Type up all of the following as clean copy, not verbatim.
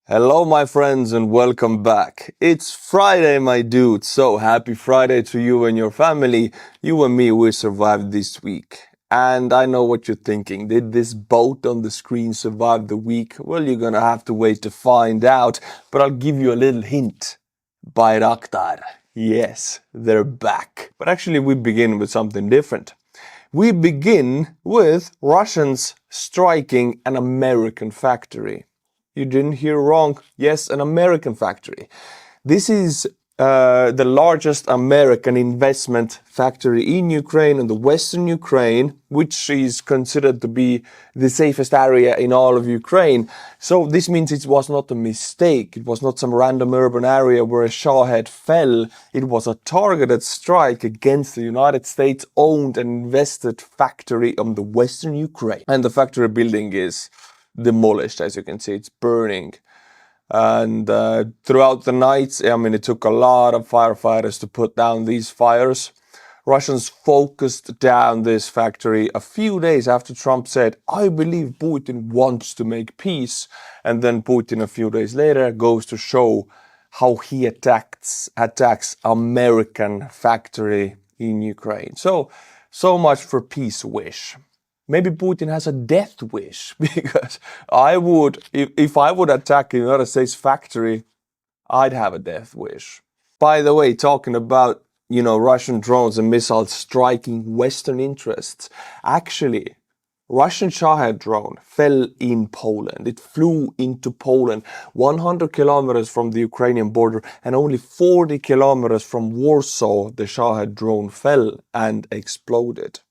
Hello my friends and welcome back. It's Friday my dude, so happy Friday to you and your family. You and me, we survived this week. And I know what you're thinking, did this boat on the screen survive the week? Well, you're gonna have to wait to find out, but I'll give you a little hint. Bayraktar. Yes, they're back. But actually we begin with something different. We begin with Russians striking an American factory. You didn't hear wrong. Yes, an American factory. This is the largest American investment factory in Ukraine, in the Western Ukraine, which is considered to be the safest area in all of Ukraine. So this means it was not a mistake. It was not some random urban area where a Shahed fell. It was a targeted strike against the United States owned and invested factory on the Western Ukraine. And the factory building is demolished, as you can see, it's burning. And throughout the night, it took a lot of firefighters to put down these fires. Russians focused down this factory a few days after Trump said, I believe Putin wants to make peace. And then Putin a few days later goes to show how he attacks American factory in Ukraine. So much for peace wish. Maybe Putin has a death wish, because I would, if I would attack a United States factory, I'd have a death wish. By the way, talking about, Russian drones and missiles striking Western interests, actually, Russian Shahed drone fell in Poland. It flew into Poland, 100 kilometers from the Ukrainian border, and only 40 kilometers from Warsaw, the Shahed drone fell and exploded.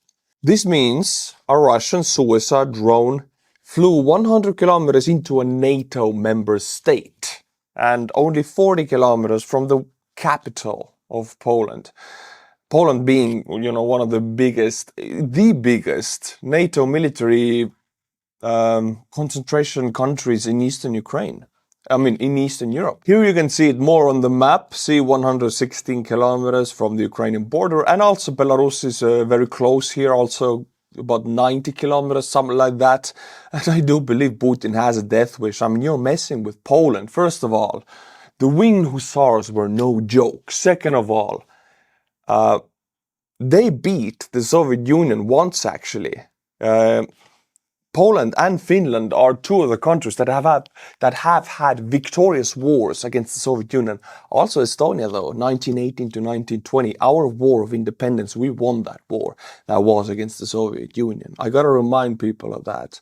This means a Russian suicide drone flew 100 kilometers into a NATO member state and only 40 kilometers from the capital of Poland. Poland being, one of the biggest NATO military concentration countries in Eastern Ukraine. In Eastern Europe. Here you can see it more on the map. See 116 kilometers from the Ukrainian border, and also Belarus is very close here, also about 90 kilometers, something like that. And I do believe Putin has a death wish. You're messing with Poland. First of all, the winged hussars were no joke. Second of all, they beat the Soviet Union once actually. Poland and Finland are two of the countries that have had victorious wars against the Soviet Union. Also Estonia though, 1918 to 1920, our war of independence, we won that war. That was against the Soviet Union. I gotta remind people of that.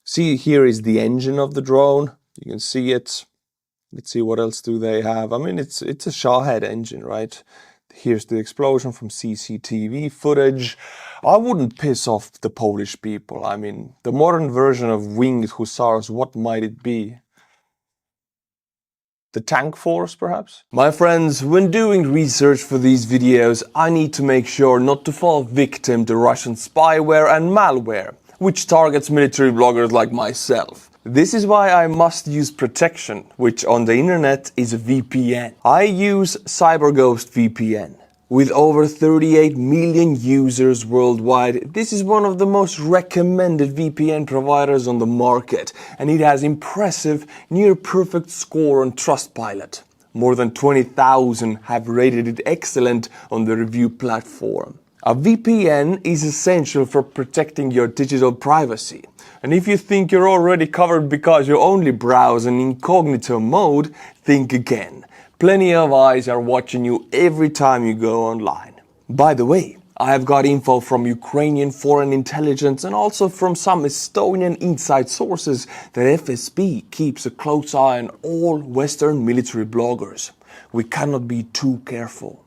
See, here is the engine of the drone. You can see it. Let's see, what else do they have? It's a Shahed engine, right? Here's the explosion from CCTV footage. I wouldn't piss off the Polish people. The modern version of winged hussars, what might it be? The tank force, perhaps? My friends, when doing research for these videos, I need to make sure not to fall victim to Russian spyware and malware, which targets military bloggers like myself. This is why I must use protection, which on the internet is a VPN. I use CyberGhost VPN. With over 38 million users worldwide, this is one of the most recommended VPN providers on the market, and it has impressive, near-perfect score on Trustpilot. More than 20,000 have rated it excellent on the review platform. A VPN is essential for protecting your digital privacy. And if you think you're already covered because you only browse in incognito mode, think again. Plenty of eyes are watching you every time you go online. By the way, I have got info from Ukrainian foreign intelligence and also from some Estonian inside sources that FSB keeps a close eye on all Western military bloggers. We cannot be too careful.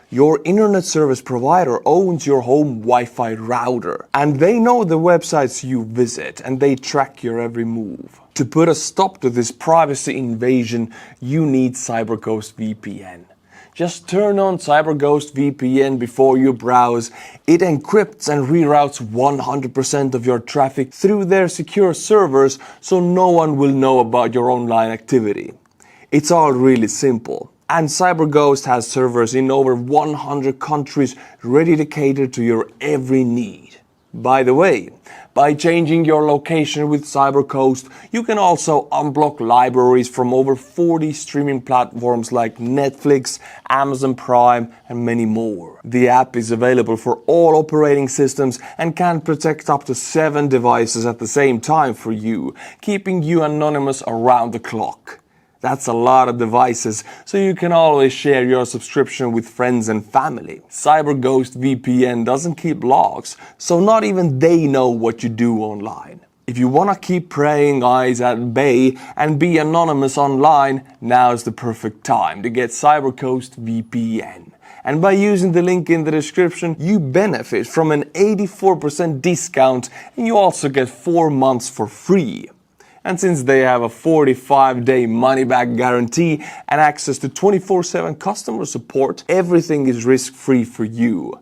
Your internet service provider owns your home Wi-Fi router, and they know the websites you visit and they track your every move. To put a stop to this privacy invasion, you need CyberGhost VPN. Just turn on CyberGhost VPN before you browse. It encrypts and reroutes 100% of your traffic through their secure servers, so no one will know about your online activity. It's all really simple. And CyberGhost has servers in over 100 countries ready to cater to your every need. By the way, By changing your location with CyberCoast, you can also unblock libraries from over 40 streaming platforms like Netflix, Amazon Prime, and many more. The app is available for all operating systems and can protect up to 7 devices at the same time for you, keeping you anonymous around the clock. That's a lot of devices, so you can always share your subscription with friends and family. CyberGhost VPN doesn't keep logs, so not even they know what you do online. If you want to keep praying eyes at bay and be anonymous online, now's the perfect time to get CyberGhost VPN. And by using the link in the description, you benefit from an 84% discount and you also get 4 months for free. And since they have a 45-day money-back guarantee and access to 24/7 customer support, everything is risk-free for you.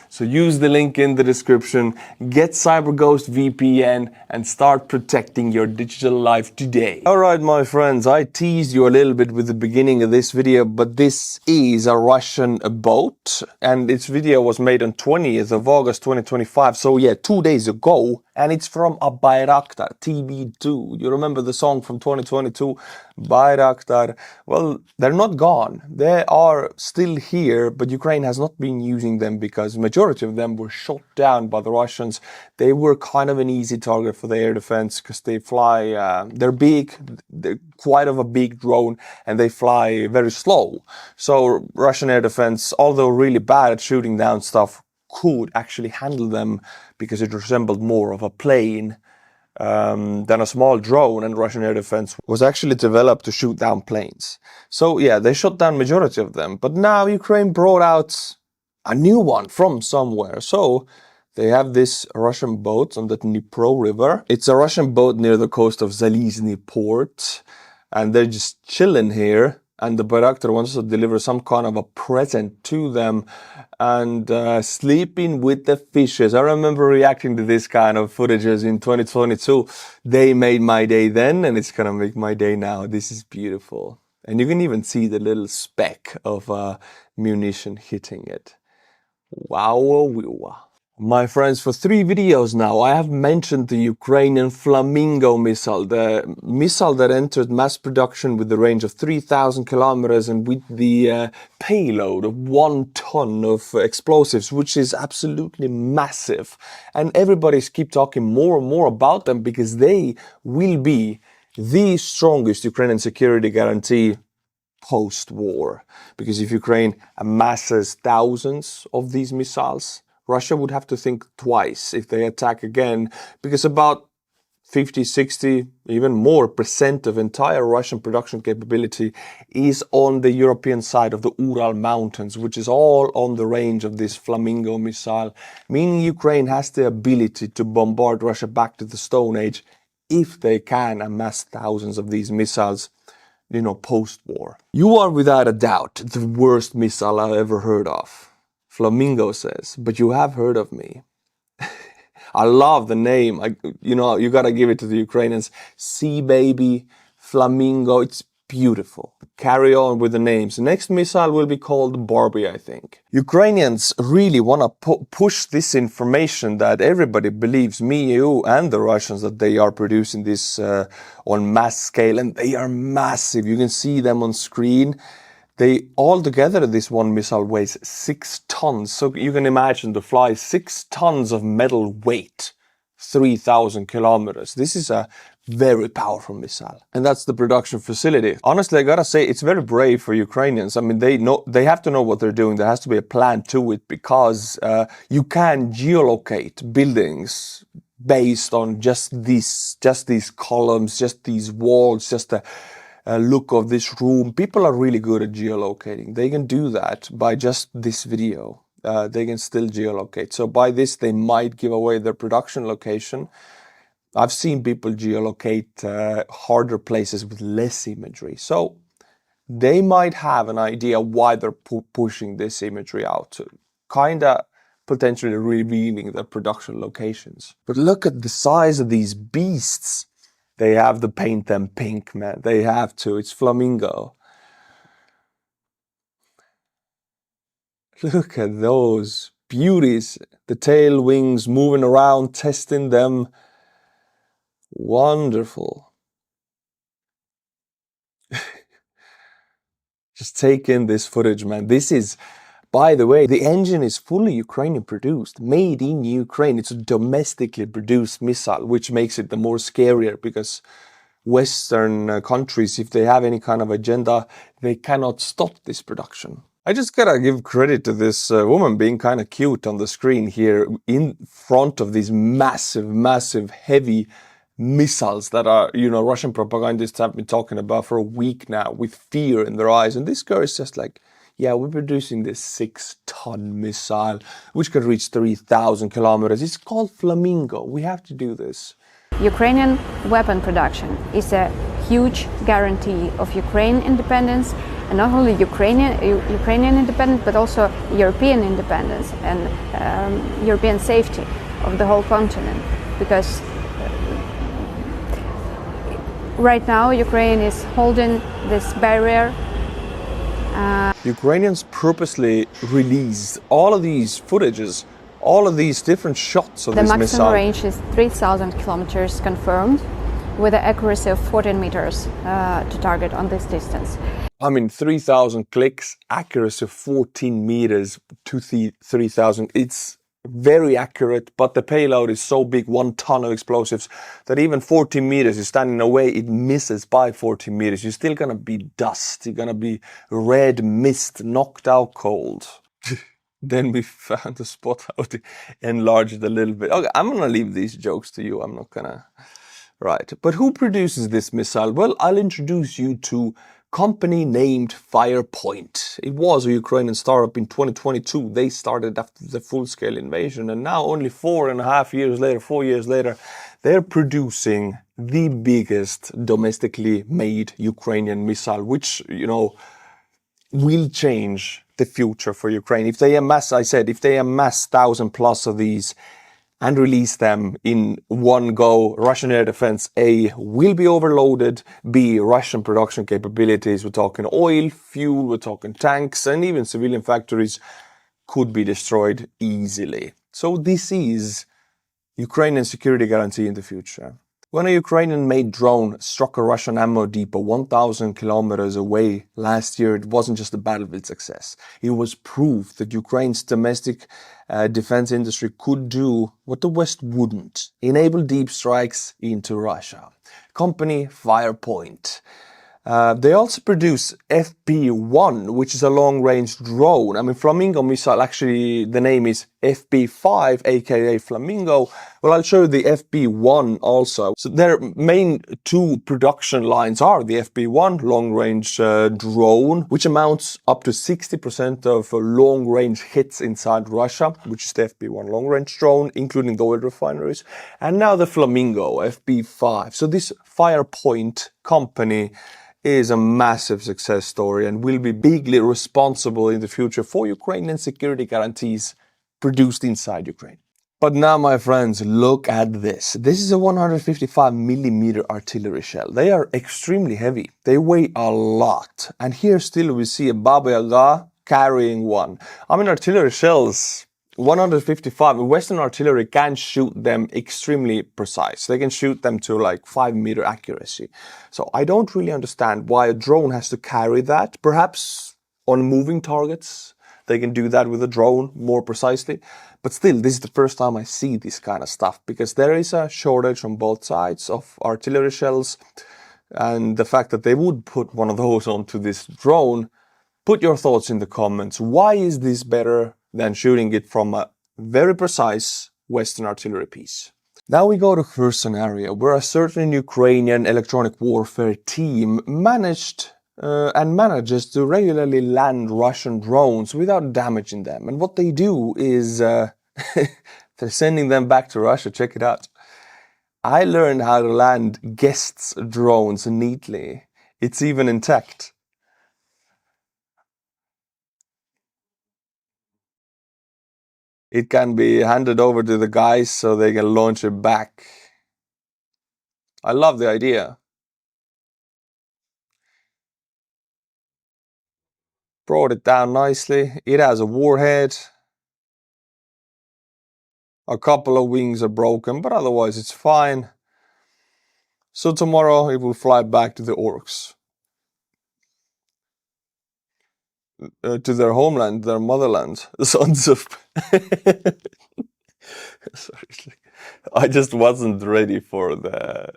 So use the link in the description, get CyberGhost VPN, and start protecting your digital life today. Alright my friends, I teased you a little bit with the beginning of this video, but this is a Russian boat, and its video was made on 20th of August 2025, so yeah, 2 days ago, and it's from a Bayraktar TB2. You remember the song from 2022? Bayraktar. Well, they're not gone. They are still here, but Ukraine has not been using them because majority of them were shot down by the Russians. They were kind of an easy target for the air defense because they fly, they're big, they're quite of a big drone, and they fly very slow. So Russian air defense, although really bad at shooting down stuff, could actually handle them because it resembled more of a plane than a small drone, and Russian air defense was actually developed to shoot down planes. So yeah, they shot down majority of them, but now Ukraine brought out a new one from somewhere. So they have this Russian boat on the Dnipro River. It's a Russian boat near the coast of Zalizny port, and they're just chilling here. And the Bayraktar wants to deliver some kind of a present to them, and sleeping with the fishes. I remember reacting to this kind of footages in 2022. They made my day then, and it's gonna make my day now. This is beautiful. And you can even see the little speck of munition hitting it. Wow. My friends, for 3 videos now, I have mentioned the Ukrainian Flamingo missile, the missile that entered mass production with the range of 3,000 kilometers and with the payload of 1 ton of explosives, which is absolutely massive. And everybody's keep talking more and more about them because they will be the strongest Ukrainian security guarantee post-war. Because if Ukraine amasses thousands of these missiles, Russia would have to think twice if they attack again, because about 50, 60, even more % of entire Russian production capability is on the European side of the Ural Mountains, which is all on the range of this Flamingo missile, meaning Ukraine has the ability to bombard Russia back to the Stone Age if they can amass thousands of these missiles, you know, post-war. You are without a doubt the worst missile I've ever heard of. Flamingo says, but you have heard of me. I love the name. You know, you gotta give it to the Ukrainians. Sea baby, Flamingo, it's beautiful. Carry on with the names. The next missile will be called Barbie, I think. Ukrainians really wanna push this information that everybody believes, me, you, and the Russians, that they are producing this on mass scale, and they are massive. You can see them on screen. They all together, this one missile weighs 6 tons. So you can imagine to fly 6 tons of metal weight, 3,000 kilometers. This is a very powerful missile. And that's the production facility. Honestly, I gotta say, it's very brave for Ukrainians. I mean, they have to know what they're doing. There has to be a plan to it, because you can geolocate buildings based on just these columns, just these walls, just the look of this room. People are really good at geolocating. They can do that by just this video. They can still geolocate. So by this, they might give away their production location. I've seen people geolocate harder places with less imagery. So they might have an idea why they're pushing this imagery out, kinda potentially revealing their production locations. But look at the size of these beasts. They have to paint them pink, man. They have to. It's Flamingo. Look at those beauties. The tail wings moving around, testing them. Wonderful. Just take in this footage, man. This is, by the way, the engine is fully Ukrainian produced, made in Ukraine. It's a domestically produced missile, which makes it the more scarier because Western countries, if they have any kind of agenda, they cannot stop this production. I just gotta give credit to this woman being kind of cute on the screen here in front of these massive, heavy missiles that are, Russian propagandists have been talking about for a week now with fear in their eyes. And this girl is just like, yeah, we're producing this 6-ton missile, which can reach 3,000 kilometers. It's called Flamingo. We have to do this. Ukrainian weapon production is a huge guarantee of Ukraine independence, and not only Ukrainian independence, but also European independence and European safety of the whole continent. Because right now Ukraine is holding this barrier. Ukrainians purposely released all of these footages, all of these different shots of this missile. The maximum range is 3,000 kilometers confirmed, with an accuracy of 14 meters to target on this distance. I mean, 3,000 clicks, accuracy of 14 meters to 3,000. It's very accurate, but the payload is so big, 1 ton of explosives, that even 14 meters is standing away, it misses by 14 meters. You're still gonna be dust. You're gonna be red mist, knocked out cold. Then we found a spot how to enlarge it a little bit. Okay, I'm gonna leave these jokes to you. I'm not gonna... Right, but who produces this missile? Well, I'll introduce you to company named Firepoint. It was a Ukrainian startup in 2022. They started after the full-scale invasion, and now only 4.5 years later, 4 years later, they're producing the biggest domestically made Ukrainian missile, which, will change the future for Ukraine. If they amass, I said, if they amass 1,000 plus of these and release them in one go, Russian air defense, A, will be overloaded, B, Russian production capabilities, we're talking oil, fuel, we're talking tanks, and even civilian factories could be destroyed easily. So this is Ukrainian security guarantee in the future. When a Ukrainian-made drone struck a Russian ammo depot 1,000 kilometers away last year, it wasn't just a battlefield success. It was proof that Ukraine's domestic defense industry could do what the West wouldn't: enable deep strikes into Russia. Company Firepoint. They also produce FP1, which is a long-range drone. I mean, Flamingo missile, actually, the name is FP5, aka Flamingo. Well, I'll show you the FP1 also. So their main 2 production lines are the FP1, long-range drone, which amounts up to 60% of long-range hits inside Russia, which is the FP1 long-range drone, including the oil refineries. And now the Flamingo, FP5. So this Firepoint company is a massive success story and will be bigly responsible in the future for Ukrainian security guarantees produced inside Ukraine. But now, my friends, look at this. This is a 155mm artillery shell. They are extremely heavy. They weigh a lot. And here still we see a Baba Yaga carrying one. I mean, artillery shells, 155, Western artillery can shoot them extremely precise. They can shoot them to like 5-meter accuracy. So I don't really understand why a drone has to carry that. Perhaps on moving targets, they can do that with a drone more precisely. But still, this is the first time I see this kind of stuff, because there is a shortage on both sides of artillery shells. And the fact that they would put one of those onto this drone, put your thoughts in the comments. Why is this better than shooting it from a very precise Western artillery piece? Now we go to first scenario, where a certain Ukrainian electronic warfare team manages to regularly land Russian drones without damaging them. And what they do is they're sending them back to Russia. Check it out. I learned how to land guests' drones neatly. It's even intact. It can be handed over to the guys so they can launch it back. I love the idea. Brought it down nicely. It has a warhead. A couple of wings are broken, but otherwise it's fine. So tomorrow it will fly back to the orcs, to their homeland, their motherland, the sons of... Sorry, I just wasn't ready for the...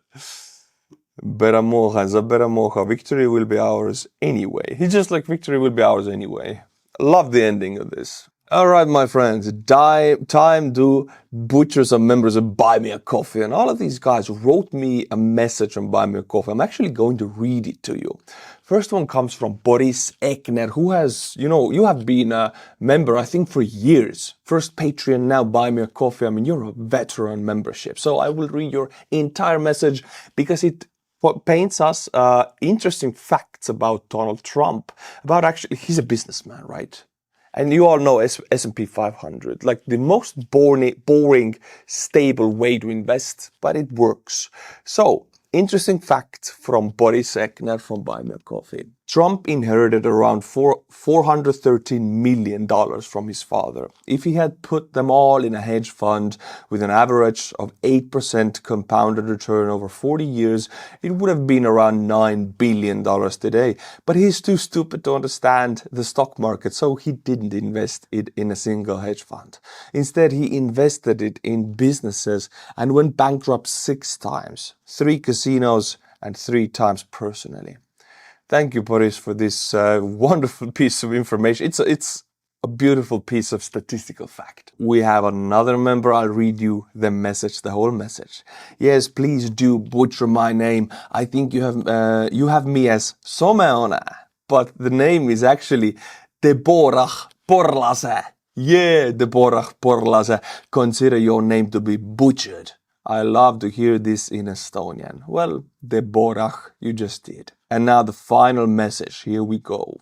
Beramoja, Zaberamoja, victory will be ours anyway. He's just like, victory will be ours anyway. Love the ending of this. Alright, my friends, time to butcher some members of Buy Me a Coffee. And all of these guys wrote me a message on Buy Me a Coffee. I'm actually going to read it to you. First one comes from Boris Ekner, who has, you have been a member, I think, for years. First Patreon, now Buy Me a Coffee. I mean, you're a veteran membership. So I will read your entire message because it paints us interesting facts about Donald Trump. About actually, he's a businessman, right? And you all know S&P 500, like the most boring, stable way to invest, but it works. So, interesting fact from Boris Ekner from Buy Me a Coffee. Trump inherited around $413 million from his father. If he had put them all in a hedge fund with an average of 8% compounded return over 40 years, it would have been around $9 billion today. But he's too stupid to understand the stock market, so he didn't invest it in a single hedge fund. Instead, he invested it in businesses and went bankrupt 6 times, 3 casinos and 3 times personally. Thank you, Boris, for this wonderful piece of information. It's a beautiful piece of statistical fact. We have another member. I'll read you the message, the whole message. Yes, please do butcher my name. I think you have me as Someona, but the name is actually Deborah Porlase. Yeah, Deborah Porlase. Consider your name to be butchered. I love to hear this in Estonian. Well, Deborah, you just did. And now the final message. Here we go.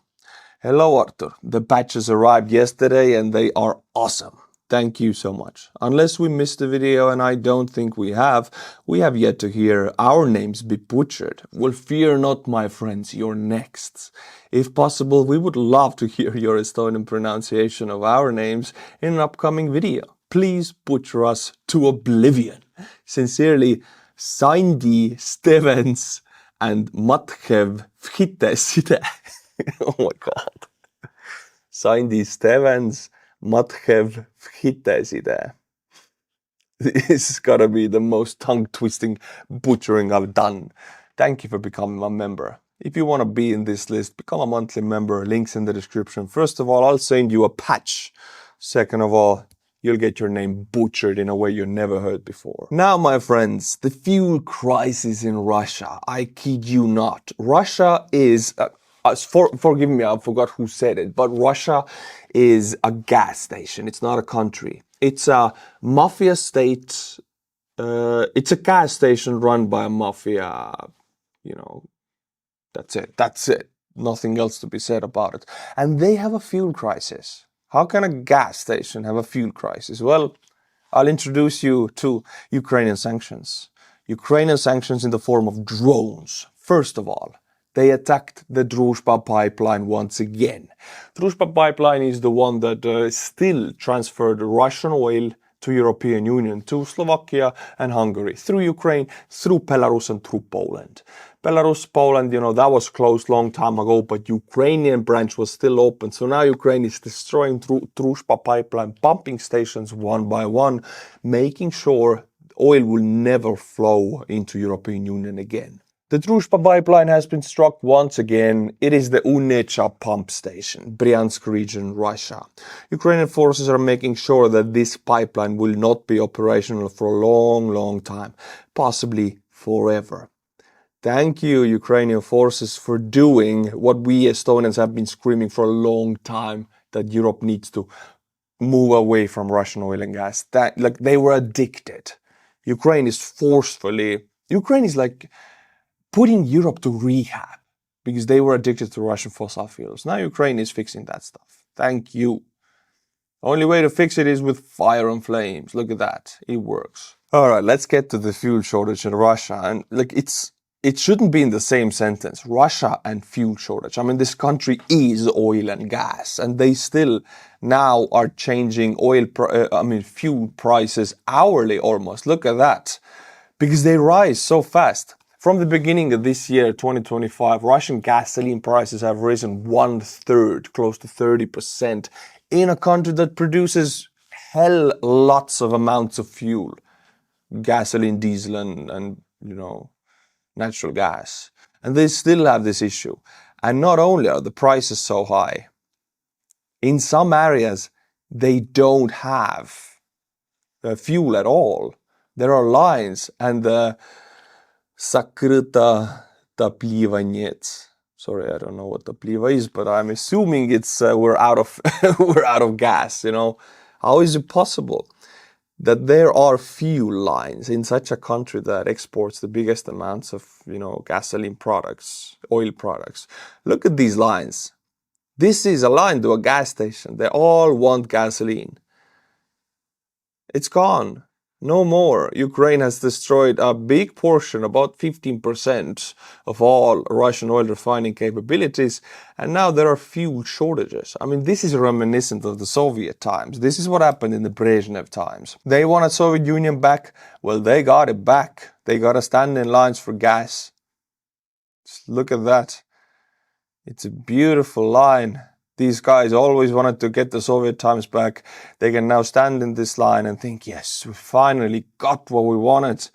Hello, Artur. The patches arrived yesterday and they are awesome. Thank you so much. Unless we missed the video, and I don't think we have yet to hear our names be butchered. Well, fear not, my friends, you're next. If possible, we would love to hear your Estonian pronunciation of our names in an upcoming video. Please butcher us to oblivion. Sincerely, Sandi Stevens and Matkev Vhiteside. Oh my god. Sandi Stevens, Matkev Vhiteside. This has got to be the most tongue-twisting butchering I've done. Thank you for becoming a member. If you want to be in this list, become a monthly member. Links in the description. First of all, I'll send you a patch. Second of all, you'll get your name butchered in a way you never heard before. Now, my friends, the fuel crisis in Russia. I kid you not. Russia is... forgive me, I forgot who said it, but Russia is a gas station. It's not a country. It's a mafia state. It's a gas station run by a mafia. That's it. That's it. Nothing else to be said about it. And they have a fuel crisis. How can a gas station have a fuel crisis? Well, I'll introduce you to Ukrainian sanctions. Ukrainian sanctions in the form of drones. First of all, they attacked the Druzhba pipeline once again. Druzhba pipeline is the one that still transferred Russian oil to European Union, to Slovakia and Hungary, through Ukraine, through Belarus and through Poland. Belarus, Poland, that was closed long time ago, but Ukrainian branch was still open. So now Ukraine is destroying Druzhba pipeline pumping stations one by one, making sure oil will never flow into European Union again. The Druzhba pipeline has been struck once again. It is the Unecha pump station, Bryansk region, Russia. Ukrainian forces are making sure that this pipeline will not be operational for a long, long time, possibly forever. Thank you, Ukrainian forces, for doing what we Estonians have been screaming for a long time, that Europe needs to move away from Russian oil and gas. They were addicted. Ukraine is like putting Europe to rehab because they were addicted to Russian fossil fuels. Now Ukraine is fixing that stuff. Thank you. Only way to fix it is with fire and flames. Look at that. It works. All right, let's get to the fuel shortage in Russia. And it shouldn't be in the same sentence. Russia and fuel shortage. I mean, this country is oil and gas, and they still now are changing fuel prices hourly almost. Look at that. Because they rise so fast. From the beginning of this year, 2025, Russian gasoline prices have risen 1/3, close to 30%, in a country that produces hell lots of amounts of fuel, gasoline, diesel, and natural gas. And they still have this issue. And not only are the prices so high, in some areas, they don't have fuel at all. There are lines, and the Sakryta Tapliva. Sorry, I don't know what Tapliva is, but I'm assuming it's we're out of we're out of gas. How is it possible that there are fuel lines in such a country that exports the biggest amounts of gasoline products, oil products? Look at these lines. This is a line to a gas station. They all want gasoline. It's gone. No more. Ukraine has destroyed a big portion, about 15% of all Russian oil refining capabilities, and now there are fuel shortages. I mean, this is reminiscent of the Soviet times. This is what happened in the Brezhnev times. They wanted Soviet Union back. Well, they got it back. They got to stand in lines for gas. Just look at that. It's a beautiful line. These guys always wanted to get the Soviet times back. They can now stand in this line and think, yes, we finally got what we wanted.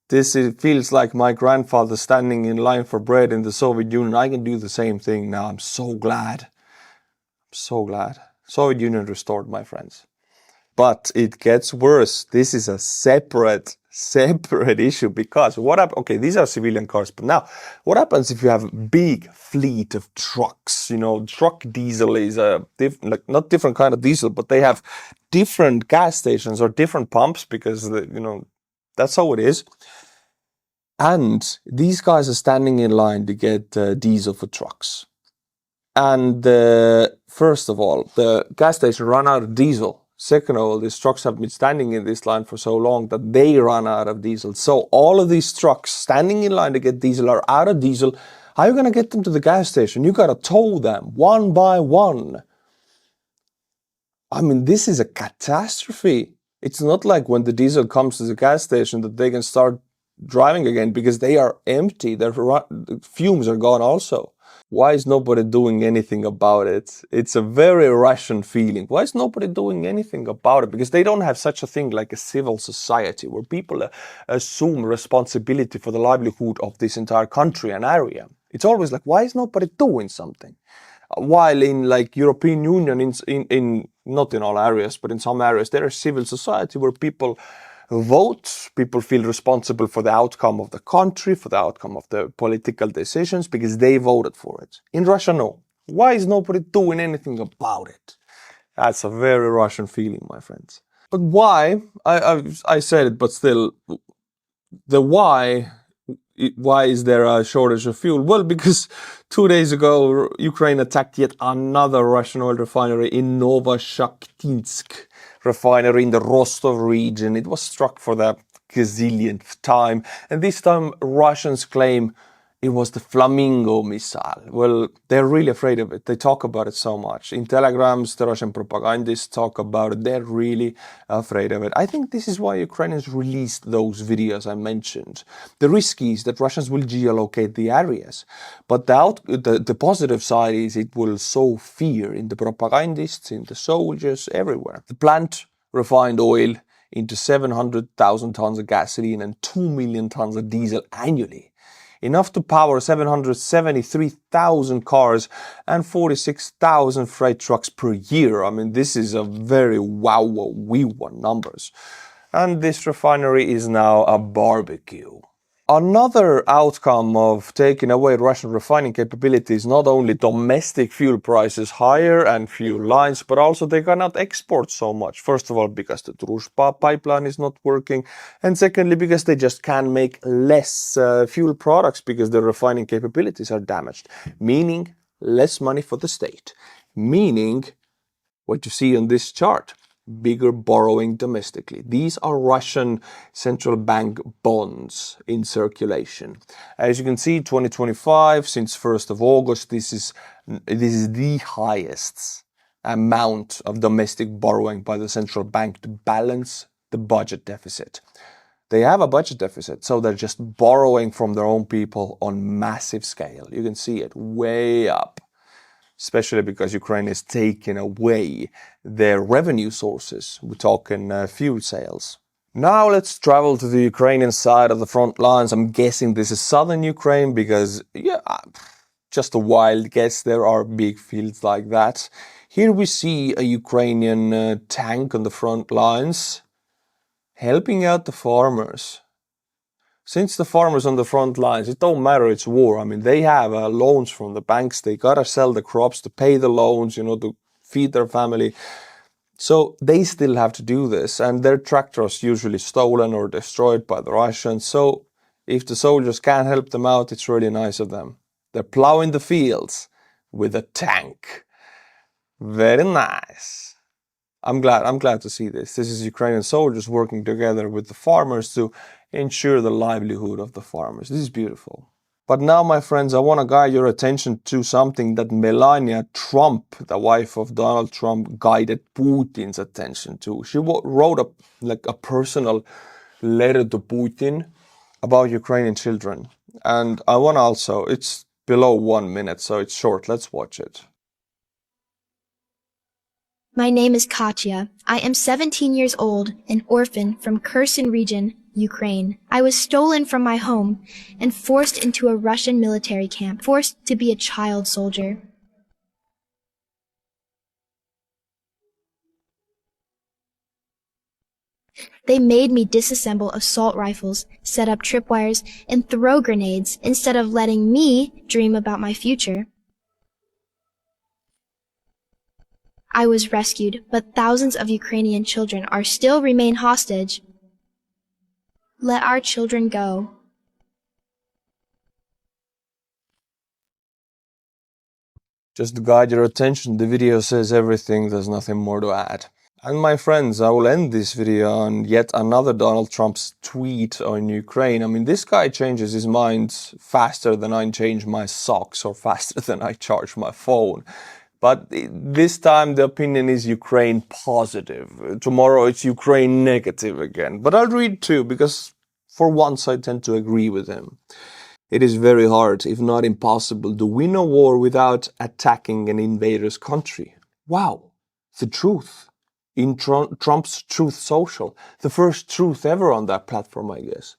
Feels like my grandfather standing in line for bread in the Soviet Union. I can do the same thing now. I'm so glad. I'm so glad. Soviet Union restored, my friends. But it gets worse. This is a separate issue, because what happens? Okay, these are civilian cars, but now what happens if you have a big fleet of trucks? Truck diesel is not different kind of diesel, but they have different gas stations or different pumps, because that's how it is. And these guys are standing in line to get diesel for trucks. And first of all, the gas station run out of diesel. Second of all, these trucks have been standing in this line for so long that they run out of diesel. So all of these trucks standing in line to get diesel are out of diesel. How are you going to get them to the gas station? You got to tow them one by one. I mean, this is a catastrophe. It's not like when the diesel comes to the gas station that they can start driving again, because they are empty. The fumes are gone also. Why is nobody doing anything about it? It's a very Russian feeling. Why is nobody doing anything about it? Because they don't have such a thing like a civil society where people assume responsibility for the livelihood of this entire country and area. It's always like, why is nobody doing something? While in European Union, in not in all areas, but in some areas, there is civil society where people vote, people feel responsible for the outcome of the country, for the outcome of the political decisions, because they voted for it. In Russia, no. Why is nobody doing anything about it? That's a very Russian feeling, my friends. But why? I said it, but still, the why is there a shortage of fuel? Well, because 2 days ago, Ukraine attacked yet another Russian oil refinery in Novashaktinsk refinery in the Rostov region. It was struck for the gazillionth time, and this time Russians claim it was the Flamingo missile. Well, they're really afraid of it. They talk about it so much. In telegrams, the Russian propagandists talk about it. They're really afraid of it. I think this is why Ukrainians released those videos I mentioned. The risk is that Russians will geolocate the areas. But the positive side is it will sow fear in the propagandists, in the soldiers, everywhere. The plant refined oil into 700,000 tons of gasoline and 2 million tons of diesel annually. Enough to power 773,000 cars and 46,000 freight trucks per year. I mean, this is a very wow-wee-wee numbers. And this refinery is now a barbecue. Another outcome of taking away Russian refining capabilities, not only domestic fuel prices higher and fuel lines, but also they cannot export so much. First of all, because the Druzhba pipeline is not working. And secondly, because they just can make less fuel products because their refining capabilities are damaged. Meaning less money for the state. Meaning what you see on this chart. Bigger borrowing domestically. These are Russian central bank bonds in circulation. As you can see, 2025, since 1st of August, this is the highest amount of domestic borrowing by the central bank to balance the budget deficit. They have a budget deficit, so they're just borrowing from their own people on massive scale. You can see it way up, especially because Ukraine is taking away their revenue sources. We're talking fuel sales. Now let's travel to the Ukrainian side of the front lines. I'm guessing this is southern Ukraine because, yeah, just a wild guess. There are big fields like that. Here we see a Ukrainian tank on the front lines helping out the farmers. Since the farmers on the front lines, it don't matter, it's war. I mean, they have loans from the banks. They gotta sell the crops to pay the loans, to feed their family. So they still have to do this, and their tractors usually stolen or destroyed by the Russians. So if the soldiers can't help them out, it's really nice of them. They're plowing the fields with a tank. Very nice. I'm glad to see this. This is Ukrainian soldiers working together with the farmers to ensure the livelihood of the farmers. This is beautiful. But now, my friends, I want to guide your attention to something that Melania Trump, the wife of Donald Trump, guided Putin's attention to. She wrote a personal letter to Putin about Ukrainian children. And I want to also, it's below 1 minute, so it's short. Let's watch it. My name is Katya. I am 17 years old, an orphan from Kherson region, Ukraine. I was stolen from my home and forced into a Russian military camp, forced to be a child soldier. They made me disassemble assault rifles, set up tripwires, and throw grenades instead of letting me dream about my future. I was rescued, but thousands of Ukrainian children still remain hostage. Let our children go. Just to guide your attention, the video says everything, there's nothing more to add. And my friends, I will end this video on yet another Donald Trump's tweet on Ukraine. I mean, this guy changes his mind faster than I change my socks or faster than I charge my phone. But this time the opinion is Ukraine positive. Tomorrow it's Ukraine negative again. But I'll read too, because for once I tend to agree with him. It is very hard, if not impossible, to win a war without attacking an invader's country. Wow, the truth. In Trump's Truth Social. The first truth ever on that platform, I guess.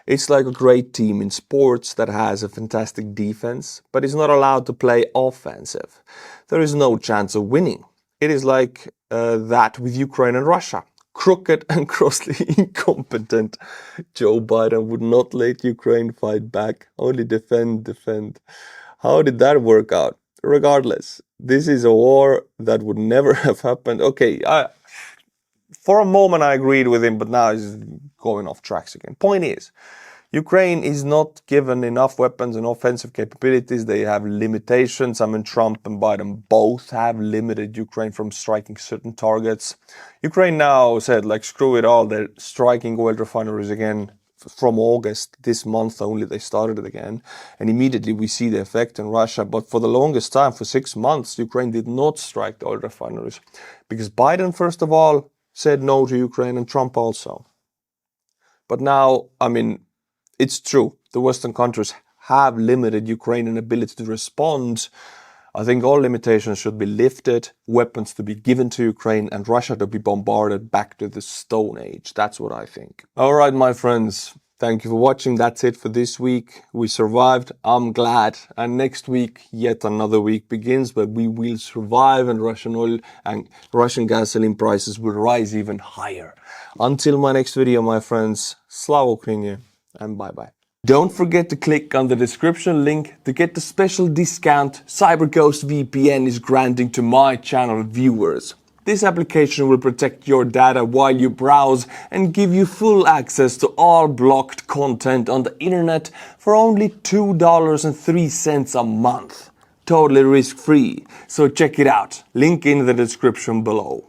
It's like a great team in sports that has a fantastic defense, but is not allowed to play offensive. There is no chance of winning. It is like that with Ukraine and Russia. Crooked and grossly incompetent. Joe Biden would not let Ukraine fight back, only defend. How did that work out? Regardless, this is a war that would never have happened. Okay, for a moment I agreed with him, but now he's going off tracks again. Point is, Ukraine is not given enough weapons and offensive capabilities. They have limitations. I mean, Trump and Biden both have limited Ukraine from striking certain targets. Ukraine now said, screw it all. They're striking oil refineries again from August. This month only they started it again. And immediately we see the effect in Russia. But for the longest time, for 6 months, Ukraine did not strike the oil refineries. Because Biden, first of all, said no to Ukraine, and Trump also. But now, I mean, it's true. The Western countries have limited Ukrainian ability to respond. I think all limitations should be lifted, weapons to be given to Ukraine, and Russia to be bombarded back to the Stone Age. That's what I think. All right, my friends. Thank you for watching. That's it for this week. We survived. I'm glad. And next week, yet another week begins, but we will survive, and Russian oil and Russian gasoline prices will rise even higher. Until my next video, my friends, Slava Ukraini, and bye-bye. Don't forget to click on the description link to get the special discount CyberGhost VPN is granting to my channel viewers. This application will protect your data while you browse and give you full access to all blocked content on the internet for only $2.03 a month. Totally risk-free, so check it out. Link in the description below.